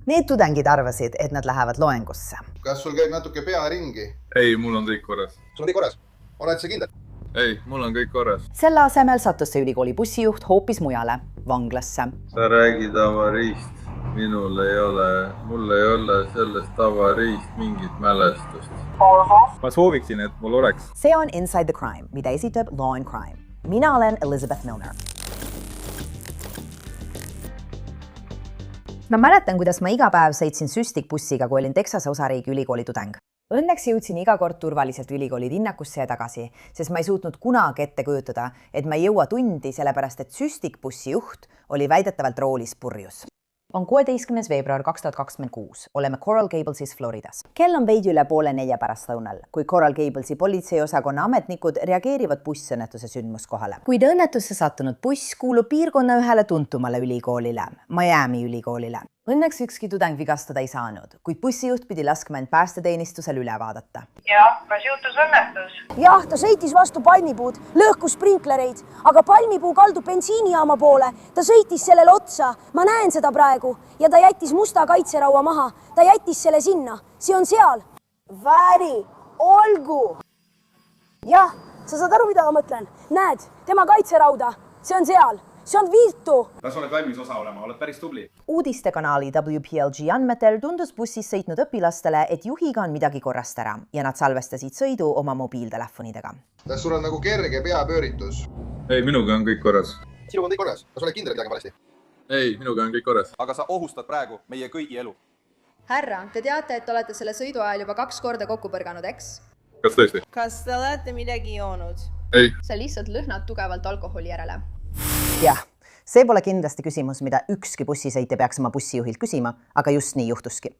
Need tudengid arvasid, et nad lähevad loengusse. Kas sul käib natuke pea ringi? Ei, mul on kõik korras. Sul on kõik korras? Oled sa kindel? Ei, mul on kõik korras. Selle asemel sattus see ülikooli bussijuht hoopis mujale, vanglasse. Sa räägid avariist. Mul ei ole sellest avariist mingit mälestust. Ma sooviksin, et mul oleks. See on Inside the Crime, mida esitab Law and Crime. Mina olen Elizabeth Milner. Ma mäletan, kuidas ma iga päev sõitsin süstikbussiga, kui olin Texase osariigi ülikooli tudeng. Õnneks jõudsin iga kord turvaliselt ülikooli linnakusse ja tagasi, sest ma ei suutnud kunagi ette kujutada, et ma ei jõua tundi, sellepärast et süstikbussi juht oli väidetavalt roolis purjus. On 16. veebruar 2026. Oleme Coral Gablesis, Floridas. Kell on veidi üle 3:30 pärastlõunal, kui Coral Gablesi politseiosakonna ametnikud reageerivad bussõnnetuse sündmuskohale. Kuid õnnetusse sattunud buss kuulub piirkonna ühele tuntumale ülikoolile, Miami ülikoolile. Õnneks ükski tudeng vigastada ei saanud, kuid bussijuht pidi laskma end päästeteenistusel üle vaadata. Jah, kas juhtus õnnetus? Jah, ta sõitis vastu palmipuud, lõhkus sprinklereid, aga palmipuu kaldub bensiinijaama poole. Ta sõitis sellele otsa, ma näen seda praegu, ja ta jättis musta kaitseraua maha. Ta jättis selle sinna, see on seal. Vääri, olgu! Jah, sa saad aru, mida ma mõtlen? Näed, tema kaitserauda, see on seal. See on viltu! Kas oled valmis osa olema? Oled päris tubli. Uudistekanaali WPLG andmetel tundus bussis sõitnud õpilastele, et juhiga on midagi korrast ära ja nad salvestasid sõidu oma mobiiltelefonidega. Kas sul on nagu kerge peapööritus? Ei, minuga on kõik korras. Sinuga on kõik korras? Kas oled kindel midagi valesti? Ei, minuga on kõik korras. Aga sa ohustad praegu meie kõigi elu. Härra, te teate, et olete selle sõidu ajal juba 2 korda kokku põrganud, eks? Kas tõesti? Kas te olete midagi joonud? Ei. Sa lihtsalt lõhnad tugevalt alkoholi järele. Jah, see pole kindlasti küsimus, mida ükski bussisõitja peaks oma bussijuhilt küsima, aga just nii juhtuski.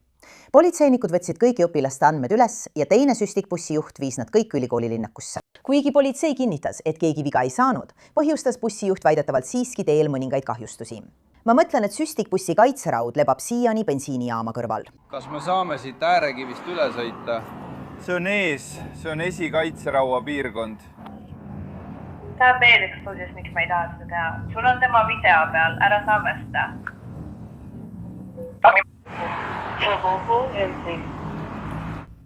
Politseinikud võtsid kõigi õpilaste andmed üles ja teine süstikbussijuht viis nad kõik ülikooli linnakusse. Kuigi politsei kinnitas, et keegi viga ei saanud, põhjustas bussijuht väidetavalt siiski teel mõningaid kahjustusi. Ma mõtlen, et süstikbussi kaitseraud lebab siiani bensiinijaama kõrval. Kas me saame siit äärekivist üle sõita? See on ees, see on esikaitseraua piirkond. Ta veel üks põhjus, miks ma ei taha seda teha. Sul on tema video peal, ära salvesta.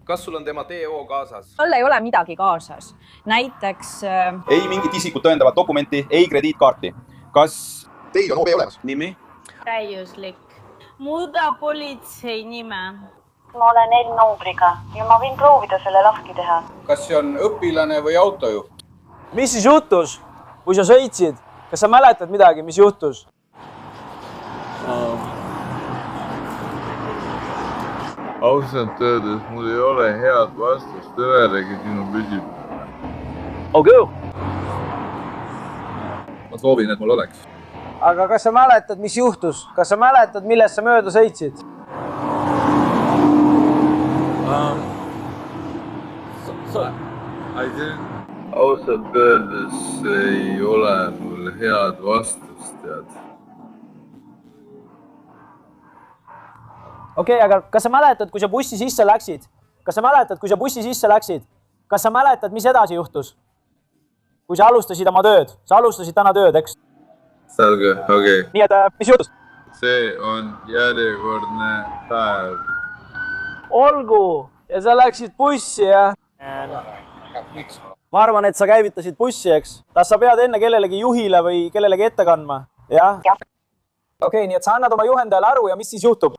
Kas sul on tema TO kaasas? Mul ei ole midagi kaasas. Näiteks... Ei mingit isikut tõendavat dokumenti, ei krediitkaarti. Kas... Teil on OB olemas? Nimi? Täiuslik. Muuda politsei nime. Ma olen L-numbriga ja ma võin proovida selle lahti teha. Kas see on õpilane või autojuht? Mis siis juhtus, kui sa sõitsid? Kas sa mäletad midagi, mis juhtus? Ausalt öeldes mul ei ole head vastust ühelegi sinu küsimusele. Okay. Ma soovin, et mul oleks. Aga kas sa mäletad, mis juhtus? Kas sa mäletad, millest sa mööda sõitsid? Ausalt öeldes ei ole mul head vastust, tead. Okei, aga kas sa mäletad, kui sa bussi sisse läksid? Kas sa mäletad, mis edasi juhtus? Kui sa alustasid oma tööd? Sa alustasid täna tööd, eks? Selge, okei. Nii, et mis juhtus? See on järjekordne päev. Olgu, ja sa läksid bussi, jah? Ma arvan, et sa käivitasid bussi, eks? Kas sa pead enne kellelegi juhile või kellelegi ette kandma? Jah? Okei, nii et sa annad oma juhendajale aru ja mis siis juhtub?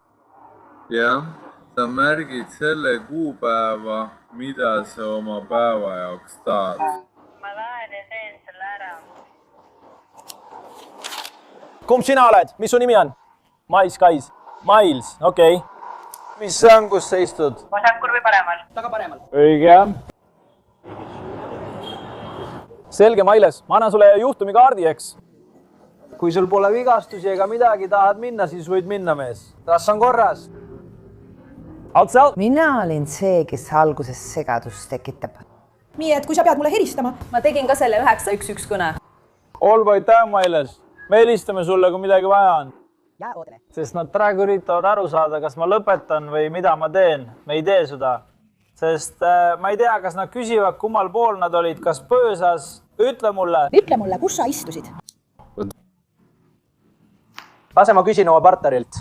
Jah, sa märgid selle kuupäeva, mida sa oma päeva jaoks tahad. Ma lähen ja teen selle ära. Kumb sina oled? Mis su nimi on? Miles, okei. Mis see on, kus sa istud? Vasakur või paremal? Taga paremal. Õige, jah. Selge, Miles. Ma annan sulle juhtumikaardi, eks? Kui sul pole vigastusi ega midagi tahad minna, siis võid minna, mees. Kas on korras? Mina olin see, kes alguses segadust tekitab. Nii, et kui sa pead mulle helistama. Ma tegin ka selle 911 kõne. Olgu, aitäh, Miles. Me helistame sulle, kui midagi vaja on. Ja ootame. Sest nad praegu üritavad aru saada, kas ma lõpetan või mida ma teen. Me ei tee seda. Sest ma ei tea, kas nad küsivad, kummal pool nad olid, kas pöösas. Ütle mulle, kus sa istusid? lase ma küsin oma partnerilt.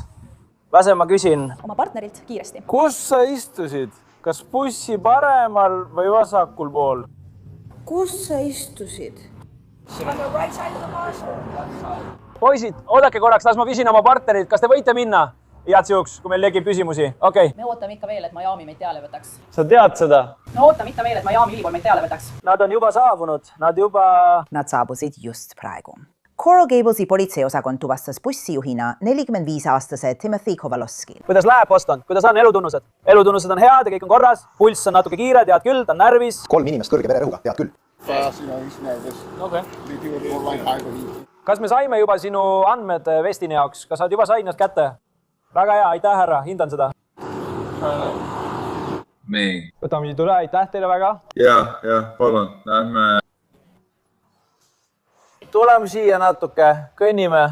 lase ma küsin. Oma partnerilt kiiresti. Kus sa istusid? Kas bussi paremal või vasakul pool? kus sa istusid? Poisid, oodake korraks, las ma küsin oma partnerit, kas te võite minna? Head juhuks, kui meil tekib küsimusi. Okay. Me ootame ikka veel, et Miami meid teale võtaks. Sa tead seda? Me ootame ikka veel, et Miami ülikool meid teale võtaks. Nad on juba saabunud. Nad saabusid just praegu. Coral Gablesi politseiosakond tuvastas bussijuhina 45-aastase Timothy Kovalovski. Kuidas läheb, Boston? Kuidas on elutunnused? Elutunnused on head ja kõik on korras. Pulss on natuke kiire, tead küll, ta on närvis. 3 inimest kõrge vererõhuga, tead küll. Okay. Kas me saime juba sinu andmed Vestini jaoks? Kas saad juba said nad kätte? Väga hea, aitäh härra, hindan seda. Nii. Võtame siit üle, aitäh teile väga. Ja, palun, lähme. Tuleme siia natuke, kõnnime.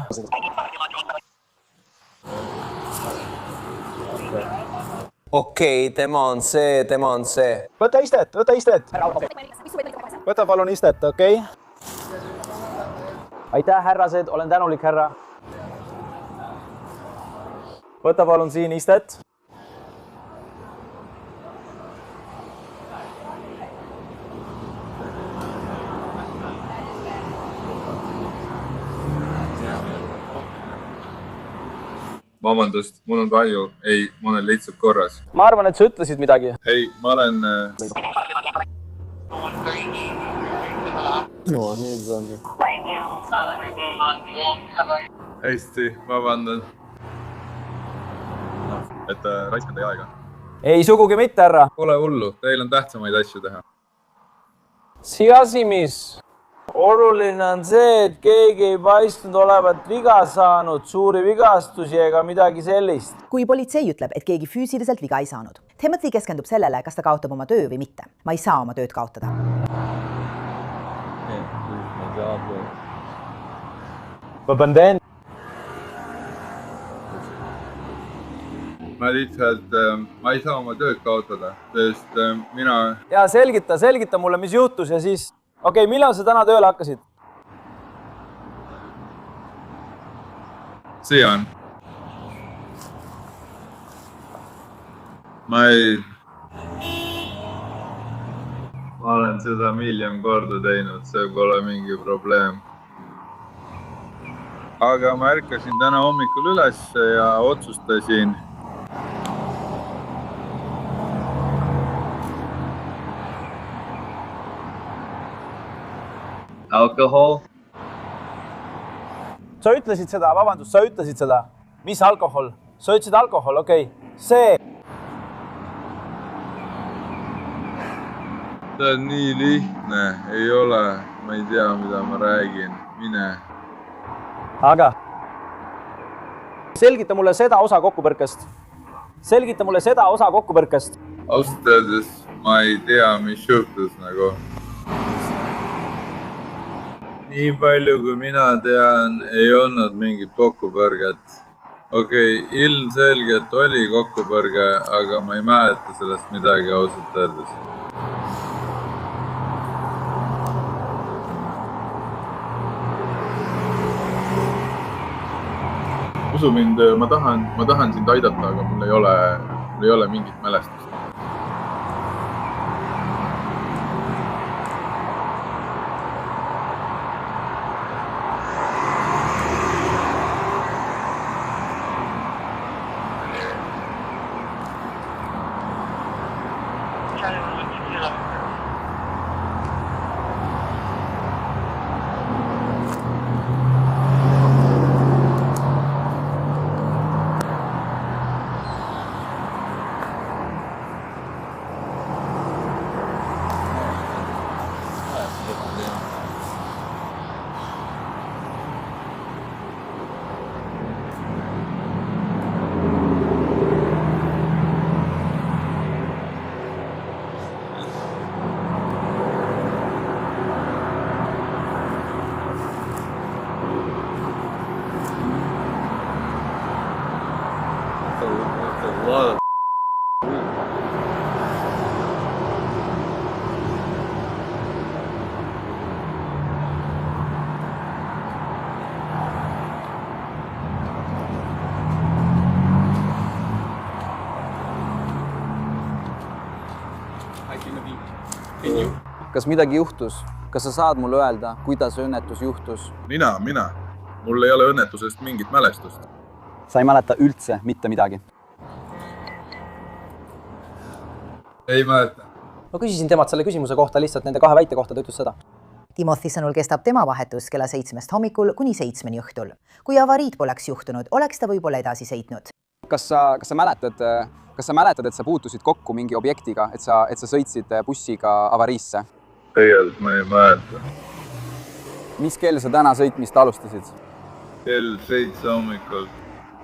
Okei, tema on see. Võta istet. Võta palun istet, okei? Aitäh, härrased, olen tänulik, härra. Võta palun siin istet. Vabandust, mul on kahju. Ei, ma olen lihtsalt korras. Ma arvan, et sa ütlesid midagi. Ei, ma olen... No, nüüd on. Hästi, vabandan. Et raiskan teie aega. Ei, sugugi mitte, härra. Pole hullu, teil on tähtsamaid asju teha. Siasimis. Oluline on see, et keegi ei paistnud olevat viga saanud, suuri vigastusi ega midagi sellist. Kui politsei ütleb, et keegi füüsiliselt viga ei saanud. Timothy keskendub sellele, kas ta kaotab oma töö või mitte. Ma ei saa oma tööd kaotada. Ma lihtsalt, ma ei saa oma tööd kaotada, sest mina... Ja selgita mulle, mis juhtus ja siis... Okei, millal sa täna tööle hakkasid? See on. Ma olen seda miljon korda teinud, see pole mingi probleem. Aga ma ärkasin täna hommikul üles ja otsustasin... Alkohol. Sa ütlesid seda, vabandust, sa ütlesid seda. Mis alkohol? Sa ütlesid alkohol, okei. See. See on nii lihtne, ei ole. Ma ei tea, mida ma räägin. Mine. Aga. Selgita mulle seda osa kokkupõrkest. Ausalt öeldes ma ei tea, mis juhtus nagu. Nii palju, kui mina tean, ei olnud mingit kokkupõrget. Okei, ilmselgelt oli kokkupõrge, aga ma ei mäleta sellest midagi ausalt öeldes. Usu mind, ma tahan sind aidata, aga mul ei ole mingit mälestust. Kas midagi juhtus? Kas sa saad mulle öelda, kuidas õnnetus juhtus? Mina. Mul ei ole õnnetusest mingit mälestust. Sa ei mäleta üldse mitte midagi. Ei mäleta. Ma küsisin temalt selle küsimuse kohta lihtsalt nende 2 väite kohta, ta ütles seda. Timothy sõnul kestab tema vahetus kella 7 hommikul kuni 7 õhtul. Kui avariid poleks juhtunud, oleks ta võib-olla edasi sõitnud. Kas sa mäletad, et sa puutusid kokku mingi objektiga, et sa sõitsid bussiga avariisse? Tegelikult ma ei mäleta. Mis kell sa täna sõitmist alustasid? Kell 7 hommikul.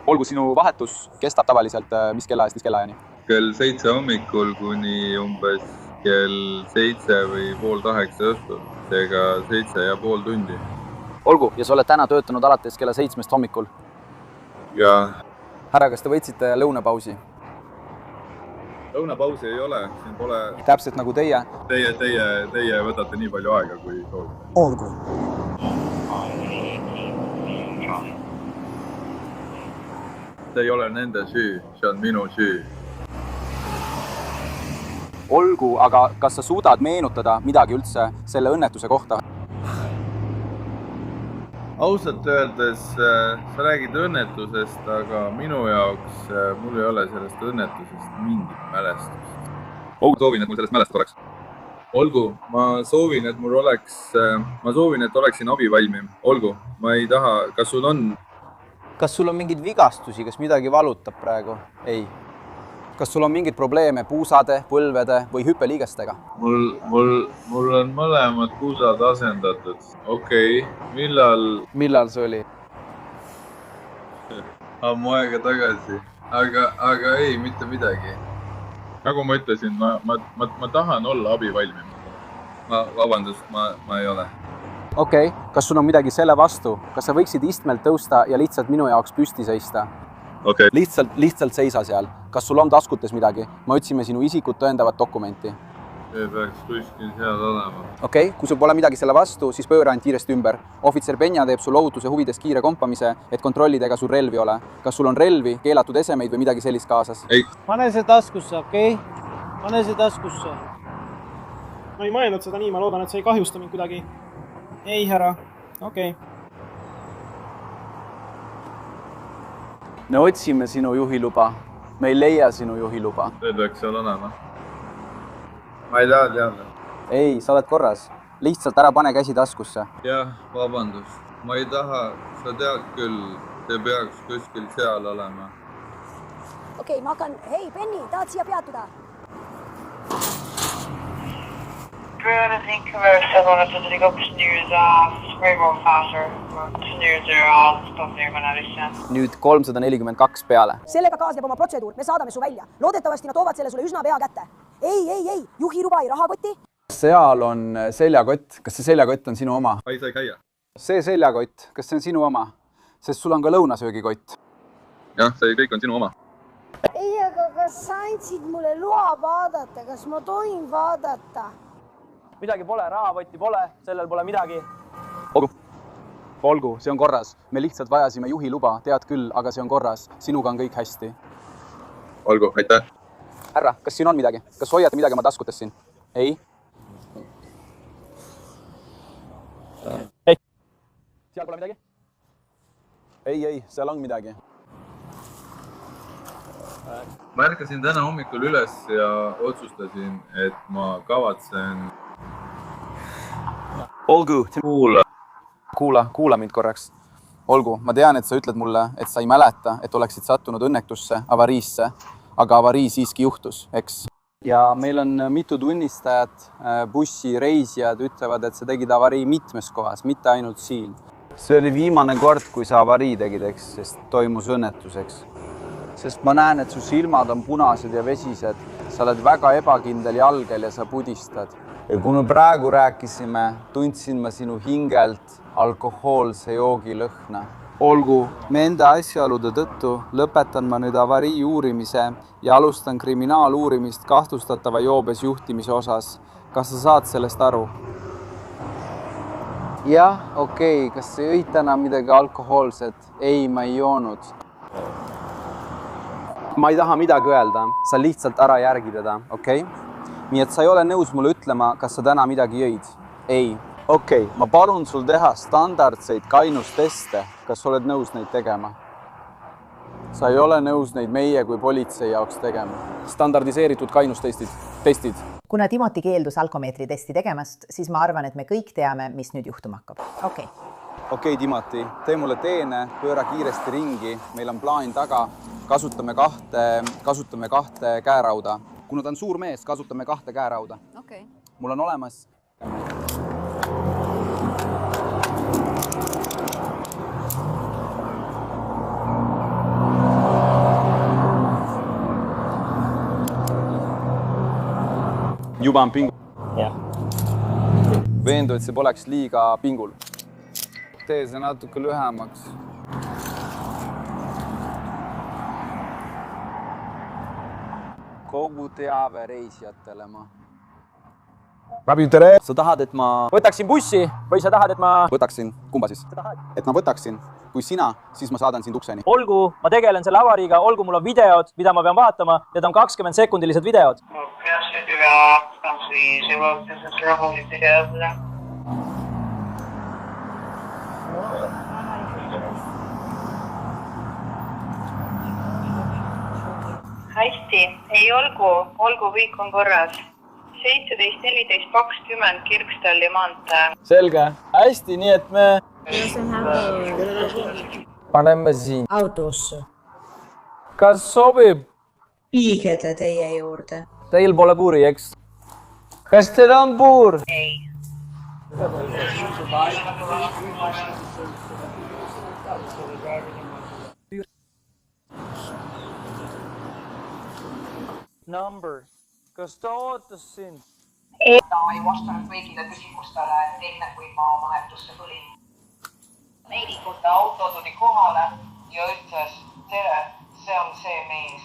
Olgu sinu vahetus kestab tavaliselt mis kellaajast, mis kellaajani? Kell 7 hommikul kuni umbes kell 7 või pool 8 õhtul. Seega 7,5 tundi. Olgu, ja sa oled täna töötanud alates kella 7 hommikul? Ja. Härra, kas te võtsite lõunapausi? Lõunapausi ei ole, siin pole... Täpselt nagu teie? Teie võtate nii palju aega, kui soovite. Olgu. See ei ole nende süü, see on minu süü. Olgu, aga kas sa suudad meenutada midagi üldse selle õnnetuse kohta? Ausalt öeldes sa räägid õnnetusest, aga minu jaoks mul ei ole sellest õnnetusest mingit mälestust. Olgu, soovin, et mul sellest mälestust oleks. Olgu, ma soovin, et oleksin abivalmim. Olgu, ma ei taha, kas sul on? Kas sul on mingid vigastusi, kas midagi valutab praegu? Ei. Kas sul on mingid probleeme puusade, põlvede või hüppeliigestega? Mul on mõlemad puusad asendatud. Okei, Millal see oli? Ammu aega tagasi. Aga ei, mitte midagi. Nagu ma ütlesin, ma tahan olla abivalmim. Vabandust, ma ei ole. Okei, kas sul on midagi selle vastu? Kas sa võiksid istmelt tõusta ja lihtsalt minu jaoks püsti seista? Okay. Lihtsalt seisa seal. Kas sul on taskutes midagi? Me otsime sinu isikut tõendavat dokumenti. See peaks kuskil seal olema. Okei, kui sul pole midagi selle vastu, siis pööra ainult kiiresti ümber. Ohvitser Benja teeb sul ohutuse huvides kiire kompamise, et kontrollida, ega sul relvi ole. Kas sul on relvi, keelatud esemeid või midagi sellist kaasas? Ei. Pane see taskusse, okei? Pane see taskusse. Ma ei mõelnud seda nii, ma loodan, et see ei kahjusta mind kuidagi. Ei, härra. Okei. Me otsime sinu juhiluba. Me ei leia sinu juhiluba. See peaks seal olema. Ma ei taha teada. Ei, sa oled korras. Lihtsalt ära pane käsi taskusse. Jah, vabandust. Ma ei taha, sa tead küll, see peaks kuskil seal olema. Okei, ma hakkan. Hei, Penny, tahad siia peatuda? Bruna think sellainen, että tuli kops snooze Rainbow Faster, snooze stoppiikona lisää. Nüüd 342 peale. Sellega kaasneb oma protseduur, me saadame su välja. Loodetavasti nad toovad selle sulle üsna pea kätte. Ei, juhiluba ei rahakoti. Seal on seljakott. Kas see seljakott on sinu oma? Ai sai käia. See seljakott, kas see on sinu oma? Sest sul on ka lõunasöögikott. Jah, see kõik on sinu oma. Ei, aga kas sa andsid mulle loa vaadata? Kas ma tohin vaadata? Midagi pole, rahakotti pole, sellel pole midagi. Olgu, see on korras. Me lihtsalt vajasime juhiluba, tead küll, aga see on korras. Sinuga on kõik hästi. Olgu, aitäh. Härra, kas siin on midagi? Kas hoiate midagi oma taskutes siin? Ei? Ei. Seal pole midagi? Ei, seal on midagi. Ma ärkasin täna hommikul üles ja otsustasin, et ma kavatsen... Olgu, kuula mind korraks. Olgu, ma tean, et sa ütled mulle, et sa ei mäleta, et oleksid sattunud õnnetusse, avariisse, aga avarii siiski juhtus, eks? Ja meil on mitu tunnistajat, bussireisijad ütlevad, et sa tegid avarii mitmes kohas, mitte ainult siin. See oli viimane kord, kui sa avarii tegid, eks, sest toimus õnnetuseks. Sest ma näen, et su silmad on punased ja vesised. Sa oled väga ebakindel jalgel ja sa pudistad. Ja kui me praegu rääkisime, tundsin ma sinu hingelt alkohoolse joogi lõhna. Olgu, me enda asjaolude tõttu lõpetan ma nüüd avarii uurimise ja alustan kriminaaluurimist kahtlustatava joobes juhtimise osas. Kas sa saad sellest aru? Jah, okei. Kas sa jõid täna midagi alkohoolset? Ei, ma ei joonud. Ma ei taha midagi öelda. Sa lihtsalt ära järgi teda, okei? nii et sa ei ole nõus mulle ütlema, kas sa täna midagi jõid? Ei. Okei, ma palun sul teha standardseid kainusteste. Kas sa oled nõus neid tegema? Sa ei ole nõus neid meie kui politsei jaoks tegema. Standardiseeritud kainustestid. Kuna Timoti keeldus alkomeetri testi tegemast, siis ma arvan, et me kõik teame, mis nüüd juhtuma hakkab. Okei, Timoti, tee mulle teene, pööra kiiresti ringi, meil on plaan taga, kasutame kahte käerauda. Kuna ta on suur mees, kasutame 2 käerauda. Mul on olemas. Juba on pingul. Veendu, et see poleks liiga pingul. Tee see natuke lühemaks. Kogu teave reisijatele ma. Rabi, tere! Sa tahad, et ma võtaksin bussi või sa tahad, et ma võtaksin? Kumba siis? Et ma võtaksin. Kui sina, siis ma saadan sind ukseni. Olgu, ma tegelen selle avariiga, olgu mul on videod, mida ma pean vaatama. Need on 20-sekundilised videod. Hästi, ei olgu kõik on korras. 17.14.20 Kirkstalli maantee. Selge. Hästi, nii et me paneme siin autosse. Kas sobib? Viige ta teie juurde. Teil pole puuri, eks? Kas teil on puur? Ei. Number. Kas ta ootas sind? Ta ei vastanud kõigile küsimustele enne, kui ma vahetusse tulin. Meedikute auto tuli kohale ja ütles, tere, see on see mees.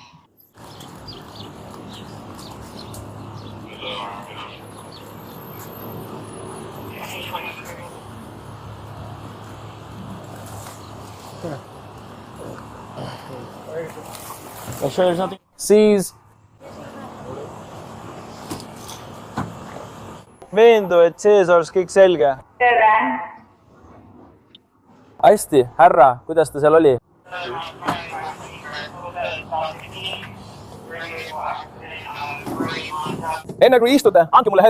Siis veendu, et sees oleks kõik selge. Tere! Hästi, härra, kuidas ta seal oli? Enne kui istute, andke mulle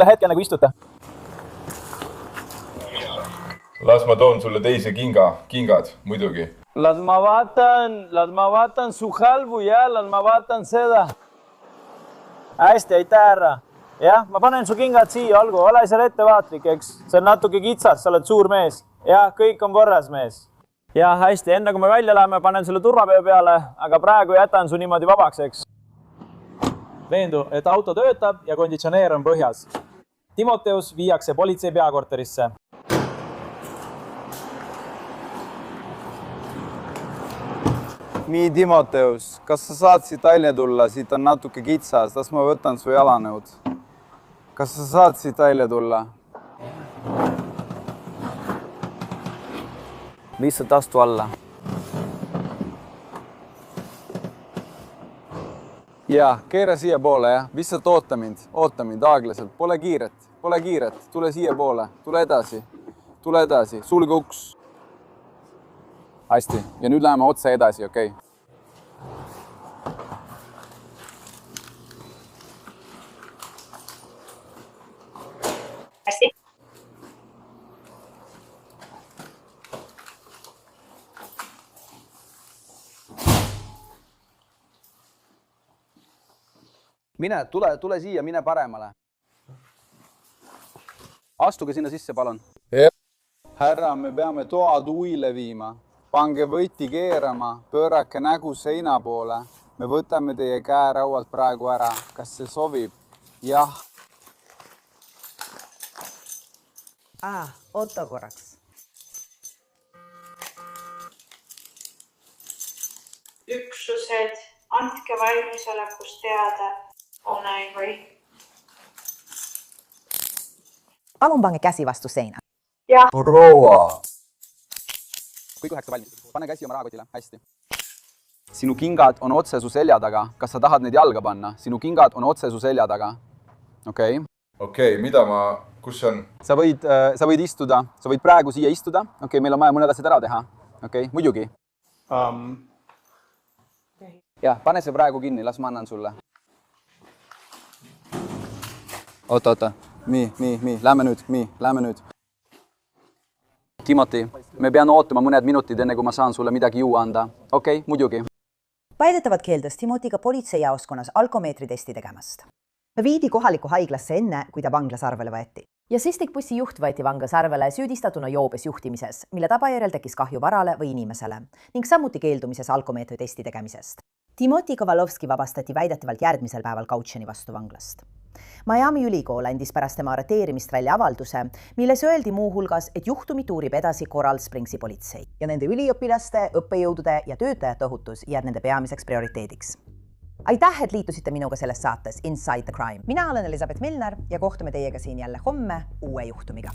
hetk enne kui istute. Las ma toon sulle teise kingad, muidugi. Las ma vaatan su halvu ja las ma vaatan seda. Hästi, aitäh, härra. Jah, ma panen su kingad siia, olgu, ole seal ettevaatlik, eks? See on natuke kitsas, sa oled suur mees. Jah, kõik on korras, mees. Jah, hästi, enne kui me välja läheme, panen selle turvapöö peale, aga praegu jätan su niimoodi vabaks, eks? Veendu, et auto töötab ja konditsioneer on põhjas. Timoteus viiakse politsei peakorterisse. Nii, Timoteus, kas sa saad siit välja tulla? Siit on natuke kitsas, las ma võtan su jalanõud. Kas sa saad siit välja tulla? Lihtsalt astu alla. Ja, keera siia poole, jah. Lihtsalt oota mind aeglaselt. Pole kiiret. Tule siia poole, tule edasi. Sulge uks. Hästi, ja nüüd läheme otse edasi, okei? Hästi. Mine, tule siia, mine paremale. Astuge sinna sisse, palun. Härra, me peame toad uile viima. Pange võti keerama, pöörake nägu seina poole. Me võtame teie käeraualt praegu ära. Kas see sobib? Jah. Oota korraks. Üksused, andke valmisolekust teada. Palun pange käsi vastu seina. Jah. Proua! Kõik 9 valmis. Pane käsi oma rahakotile. Hästi. sinu kingad on otse su selja taga. Kas sa tahad neid jalga panna? Sinu kingad on otse su selja taga. Okei. Okei, mida ma, kus on? Sa võid istuda, sa võid praegu siia istuda. Okei, meil on vaja mõned asjad ära teha. Okei, muidugi. Jah, pane see praegu kinni, las ma annan sulle. Oota. Lähme nüüd. Timothy, me pean ootama mõned minutid, enne kui ma saan sulle midagi juua anda. Okei, muidugi. Väidetavalt keeldas Timothy ka politseijaoskonnas alkomeetritesti tegemast. Ta viidi kohalikku haiglasse enne, kui ta vanglas arvele võeti. Ja Sistikbussi juht võeti vanglas arvele süüdistatuna joobes juhtimises, mille tagajärjel tekkis kahju varale või inimesele ning samuti keeldumises alkomeetritesti tegemisest. Timothy Kovalovski vabastati väidetavalt järgmisel päeval Kautšeni vastu vanglast. Miami ülikool andis pärast tema arreteerimist välja avalduse, milles öeldi muuhulgas, et juhtumit uurib edasi Coral Springsi politsei ja nende üliõpilaste, õppejõudude ja töötajate ohutus jääb nende peamiseks prioriteediks. Aitäh, et liitusite minuga selles saates Inside the Crime. Mina olen Elisabeth Milner ja kohtume teiega siin jälle homme uue juhtumiga.